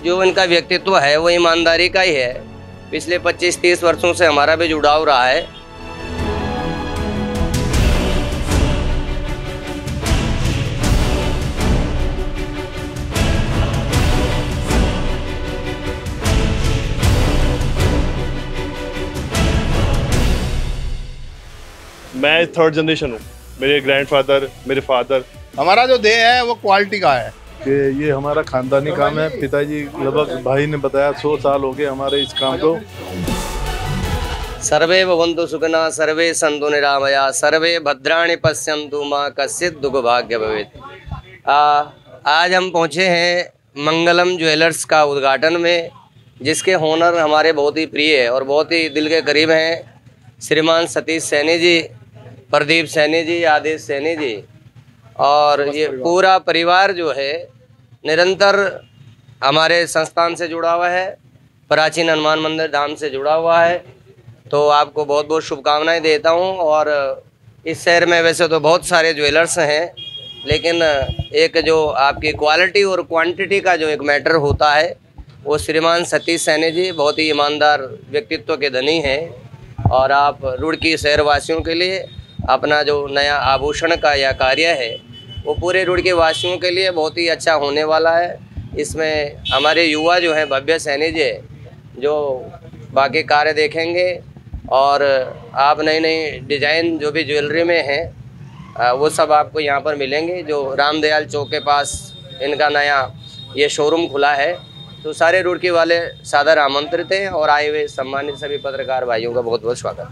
जो इनका व्यक्तित्व है वो ईमानदारी का ही है। पिछले 25-30 वर्षों से हमारा भी जुड़ाव रहा है। मैं थर्ड जनरेशन हूँ। मेरे ग्रैंडफादर, मेरे फादर। हमारा जो ध्येय है वो क्वालिटी का है कि ये हमारा खानदानी काम है। पिताजी लगभग भाई ने बताया 100 साल हो गए हमारे इस काम को। सर्वे भवन्तु सुखिनः, सर्वे सन्तु निरामया, सर्वे भद्राणि पश्यन्तु मां कश्चित् दुःख भाग्य भवेत्। आज हम पहुँचे हैं मंगलम ज्वेलर्स का उद्घाटन में, जिसके होनर हमारे बहुत ही प्रिय है और बहुत ही दिल के करीब हैं श्रीमान सतीश सैनी जी, प्रदीप सैनी जी, आदेश सैनी जी। और ये पूरा परिवार जो है निरंतर हमारे संस्थान से जुड़ा हुआ है, प्राचीन हनुमान मंदिर धाम से जुड़ा हुआ है। तो आपको बहुत बहुत शुभकामनाएं देता हूं। और इस शहर में वैसे तो बहुत सारे ज्वेलर्स हैं, लेकिन एक जो आपकी क्वालिटी और क्वांटिटी का जो एक मैटर होता है वो श्रीमान सतीश सैनी जी बहुत ही ईमानदार व्यक्तित्व के धनी हैं। और आप रुड़की शहरवासियों के लिए अपना जो नया आभूषण का यह कार्य है वो पूरे रुड़की वासियों के लिए बहुत ही अच्छा होने वाला है। इसमें हमारे युवा जो हैं भव्य सैनी जी जो बाकी कार्य देखेंगे और आप नई नई डिज़ाइन जो भी ज्वेलरी में हैं वो सब आपको यहाँ पर मिलेंगे। जो रामदयाल चौक के पास इनका नया ये शोरूम खुला है, तो सारे रुड़की वाले सादर आमंत्रित हैं और आए हुए सम्मानित सभी पत्रकार भाइयों का बहुत बहुत स्वागत।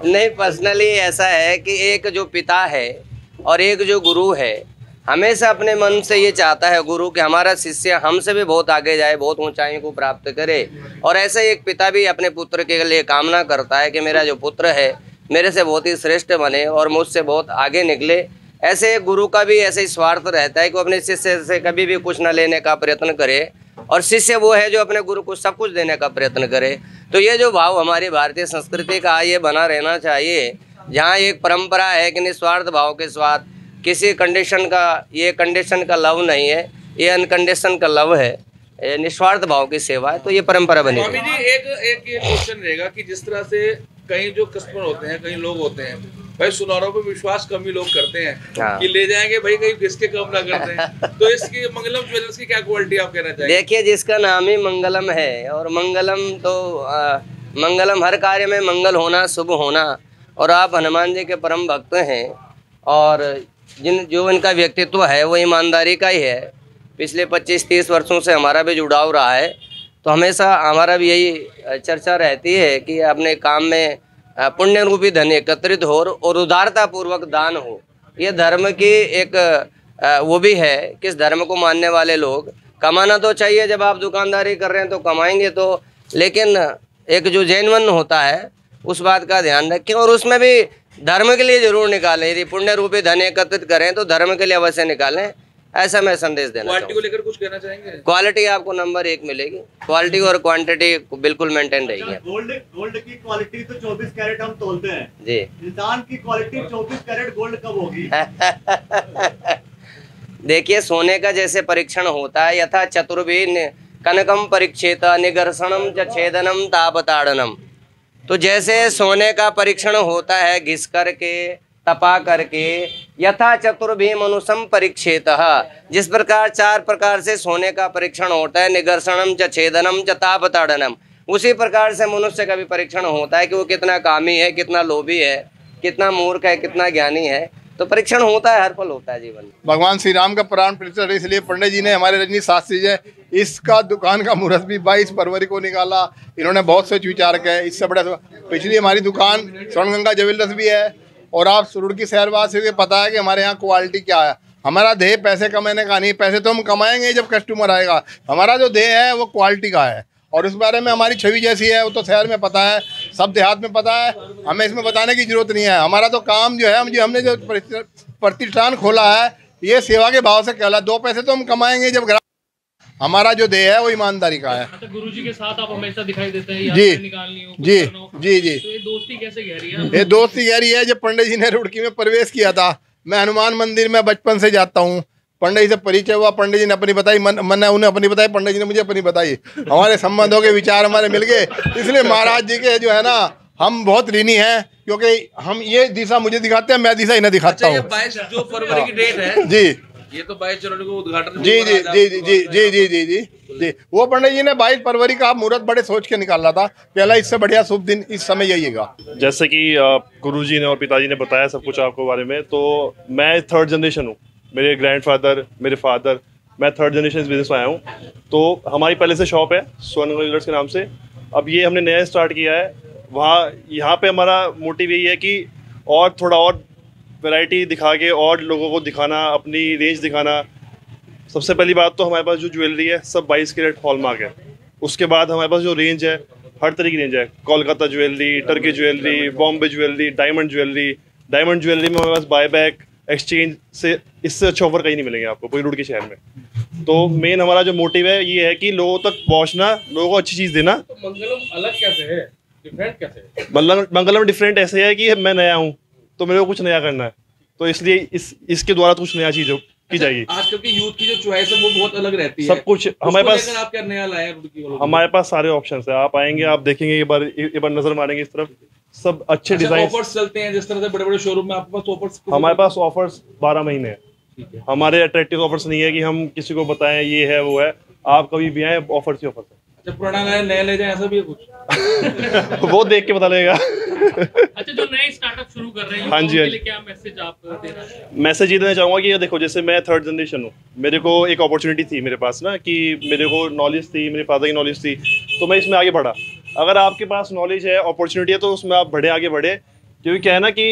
नहीं, पर्सनली ऐसा है कि एक जो पिता है और एक जो गुरु है, हमेशा अपने मन से ये चाहता है गुरु कि हमारा शिष्य हमसे भी बहुत आगे जाए, बहुत ऊंचाइयों को प्राप्त करे। और ऐसे एक पिता भी अपने पुत्र के लिए कामना करता है कि मेरा जो पुत्र है मेरे से बहुत ही श्रेष्ठ बने और मुझसे बहुत आगे निकले। ऐसे एक गुरु का भी ऐसे ही स्वार्थ रहता है कि वो अपने शिष्य से कभी भी कुछ न लेने का प्रयत्न करे, और शिष्य वो है जो अपने गुरु को सब कुछ देने का प्रयत्न करे। तो ये जो भाव हमारी भारतीय संस्कृति का ये बना रहना चाहिए, जहाँ एक परंपरा है कि निस्वार्थ भाव के साथ किसी कंडीशन का, ये कंडीशन का लव नहीं है, ये अनकंडीशन का लव है, निस्वार्थ भाव की सेवा है। तो ये परंपरा बनी। स्वामी जी, एक ये क्वेश्चन रहेगा कि जिस तरह से कई जो कस्टमर होते हैं, कई लोग होते हैं भाई सुनारों पे विश्वास कम ही लोग करते हैं। हाँ। कि ले जाएंगे भाई, कहीं घिस के कम ना करते हैं। तो इसकी मंगलम ज्वेलर्स की क्या क्वालिटी आप कहना चाहेंगे? देखिए, जिसका नाम ही मंगलम है, और मंगलम तो मंगलम हर कार्य में मंगल होना, शुभ होना। और आप हनुमान जी के परम भक्त हैं और जो इनका व्यक्तित्व है वो ईमानदारी का ही है। पिछले 25-30 वर्षों से हमारा भी जुड़ाव रहा है। तो हमेशा हमारा भी यही चर्चा रहती है कि अपने काम में पुण्य रूपी धन एकत्रित हो और उदारता पूर्वक दान हो। ये धर्म की एक वो भी है, किस धर्म को मानने वाले लोग कमाना तो चाहिए, जब आप दुकानदारी कर रहे हैं तो कमाएंगे तो, लेकिन एक जो जेन्युइन होता है उस बात का ध्यान रखें और उसमें भी धर्म के लिए जरूर निकालें। यदि पुण्य रूपी धन एकत्रित करें तो धर्म के लिए अवश्य निकालें, ऐसा मैं संदेश देना क्वालिटी को लेकर कुछ कहना चाहेंगे? क्वालिटी आपको नंबर 1 मिलेगी, क्वालिटी और क्वांटिटी बिल्कुल मेंटेन रहेगी। गोल्ड की क्वालिटी तो 24 कैरेट हम तोलते हैं जी, इंसान की क्वालिटी 24 कैरेट गोल्ड कब होगी? देखिए, सोने का जैसे परीक्षण होता है, यथा चतुर्भी कनकम परीक्षेत निगर्षणम च छेदनम तापताड़नम। तो जैसे सोने का परीक्षण होता है घिस करके, तपा करके, यथा चतुर्भी मनुष्यम परीक्षेत, जिस प्रकार 4 प्रकार से सोने का परीक्षण होता है, निगर्षणम च छेदनम च तापताड़नम, उसी प्रकार से मनुष्य का भी परीक्षण होता है कि वो कितना कामी है, कितना लोभी है, कितना मूर्ख है, कितना ज्ञानी है। तो परीक्षण होता है, हर पल होता है जीवन में। भगवान श्री राम का प्राण प्रतिष्ठा, इसलिए पंडित जी ने, हमारे रजनी शास्त्री जी, इसका दुकान का मुहूर्त भी 22 फरवरी को निकाला। इन्होंने बहुत सोच विचार किया, इससे बड़ा पिछली हमारी दुकान स्वर्णगंगा ज्वेलर्स भी है। और आप रुड़की शहरवासियों को पता है कि हमारे यहाँ क्वालिटी क्या है। हमारा ध्येय पैसे कमाने का नहीं, पैसे तो हम कमाएंगे जब कस्टमर आएगा। हमारा जो ध्येय है वो क्वालिटी का है और इस बारे में हमारी छवि जैसी है वो तो शहर में पता है, सब देहात में पता है, हमें इसमें बताने की जरूरत नहीं है। हमारा तो काम जो है, हमने जो प्रतिष्ठान खोला है ये सेवा के भाव से कहला। 2 पैसे तो हम कमाएंगे जब हमारा जो देह है वो ईमानदारी का है। मतलब गुरुजी के साथ आप हमेशा दिखाई देते हैं, जी निकालनी हो, जी जी जी। तो ये दोस्ती कैसे गहरी है? ये दोस्ती गहरी है। जब पंडित जी ने रुड़की में प्रवेश किया था, मैं हनुमान मंदिर में बचपन से जाता हूँ, पंडित जी से परिचय हुआ, पंडित जी ने अपनी बताई, मैंने उन्हें अपनी बताई, पंडित जी ने मुझे अपनी बताई, हमारे संबंधों के विचार हमारे मिल गए। इसलिए महाराज जी के जो है ना हम बहुत ऋणी हैं, क्योंकि हम ये दिशा मुझे दिखाते हैं, मैं दिशा इन्हें दिखाता हूँ। 22 जो फरवरी की डेट है जी, ये तो 22 जनवरी को उद्घाटन जी जी जी जी जी जी जी जी जी जी। वो पंडित जी ने 22 फरवरी का मुहूर्त बड़े सोच के निकाला था, पहला इससे बढ़िया शुभ दिन इस समय यही है। जैसे कि गुरुजी ने और पिताजी ने बताया सब कुछ आपको बारे में, तो मैं थर्ड जनरेशन हूँ। मेरे ग्रैंडफादर, मेरे फादर, मैं थर्ड जनरेशन इस बिजनेस में आया हूँ। तो हमारी पहले से शॉप है स्वर्णगंगा ज्वेलर्स के नाम से। अब ये हमने नया स्टार्ट किया है। यहाँ पे हमारा मोटिव यही है कि और थोड़ा और वैरायटी दिखा के और लोगों को दिखाना, अपनी रेंज दिखाना। सबसे पहली बात तो हमारे पास जो ज्वेलरी है सब 22 कैरेट हॉलमार्क है। उसके बाद हमारे पास जो रेंज है हर तरह की रेंज है, Kolkata jewellery, Turkey jewellery, Bombay jewellery, diamond jewellery. Diamond jewellery में हमारे पास बायबैक, एक्सचेंज से इससे अच्छा ऑफर कहीं नहीं मिलेंगे आपको पूरी रुड़की शहर में। तो मेन हमारा जो मोटिव है ये है कि लोगों तक पहुंचना, लोगों को अच्छी चीज़ देना। तो मंगलम अलग कैसे है, डिफरेंट कैसे है? मंगलम डिफरेंट ऐसे है कि मैं नया हूँ तो मेरे को कुछ नया करना है, तो इसलिए इसके द्वारा कुछ नया चीज़ की जाएगी। आजकल की यूथ की जो चॉइस है वो बहुत अलग रहती है। सब कुछ हमारे पास, आप क्या नया लाए हैं? हमारे पास सारे ऑप्शंस है। आप आएंगे, आप देखेंगे, एक बार नजर मारेंगे इस तरफ, सब अच्छे डिजाइन। ऑफर्स चलते हैं जिस तरह से बड़े बड़े शोरूम में आपके पास ऑफर्स? हमारे पास ऑफर्स 12 महीने हैं। हमारे अट्रैक्टिव ऑफर्स नहीं है कि हम किसी को बताएं ये है वो है। आप कभी भी आए, ऑफर्स ही ऑफर्स है। पुराना नया ले जाए, ऐसा भी है कुछ? वो देख के पता लगेगा। अच्छा, जो नए स्टार्टअप शुरू कर रहे हैं, हाँ जी, उनके लिए क्या मैसेज आप देना चाहेंगे? मैसेज ये देना चाहूँगा कि ये देखो, जैसे मैं थर्ड जनरेशन हूँ, मेरे को एक अपॉर्चुनिटी थी मेरे पास ना, कि मेरे को नॉलेज थी, मेरे फादर की नॉलेज थी, तो मैं इसमें आगे बढ़ा। अगर आपके पास नॉलेज है, अपॉर्चुनिटी है, तो उसमें आप बढ़े, आगे बढ़े। क्योंकि क्या है ना कि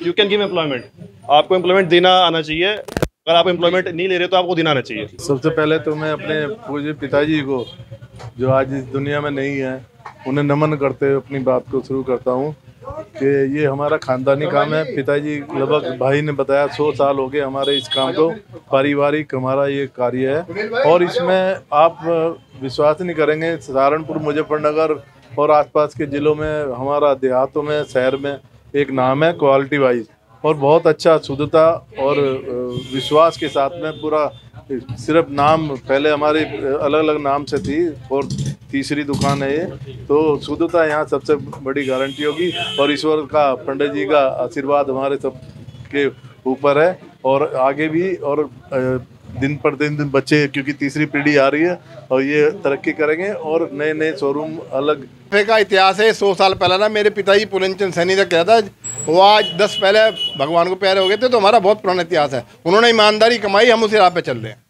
यू कैन गिव एम्प्लॉयमेंट, आपको एम्प्लॉयमेंट देना आना चाहिए। अगर आप एम्प्लॉयमेंट नहीं ले रहे तो आपको देना आना चाहिए। सबसे पहले तो मैं अपने पूज्य पिताजी को, जो आज इस दुनिया में नहीं है, उन्हें नमन करते हुए अपनी बात को शुरू करता हूँ कि ये हमारा खानदानी काम है। पिताजी लगभग, भाई ने बताया, 100 साल हो गए हमारे इस काम को, पारिवारिक हमारा ये कार्य है। और इसमें आप विश्वास नहीं करेंगे, सहारनपुर, मुजफ्फरनगर और आसपास के ज़िलों में, हमारा देहातों में, शहर में एक नाम है क्वालिटी वाइज, और बहुत अच्छा शुद्धता और विश्वास के साथ में पूरा। सिर्फ नाम पहले हमारे अलग अलग नाम से थी और तीसरी दुकान है ये, तो शुद्धता यहाँ सबसे बड़ी गारंटी होगी। और ईश्वर का, पंडित जी का आशीर्वाद हमारे सब के ऊपर है, और आगे भी, और दिन पर दिन बच्चे, क्योंकि तीसरी पीढ़ी आ रही है और ये तरक्की करेंगे और नए नए शोरूम अलग का इतिहास है। 100 साल पहले ना मेरे पिताजी पूरनचंद सैनी ने कहा था, वो आज 10 पहले भगवान को प्यारे हो गए थे, तो हमारा बहुत पुराना इतिहास है। उन्होंने ईमानदारी कमाई, हम उसी राह पे चल रहे हैं।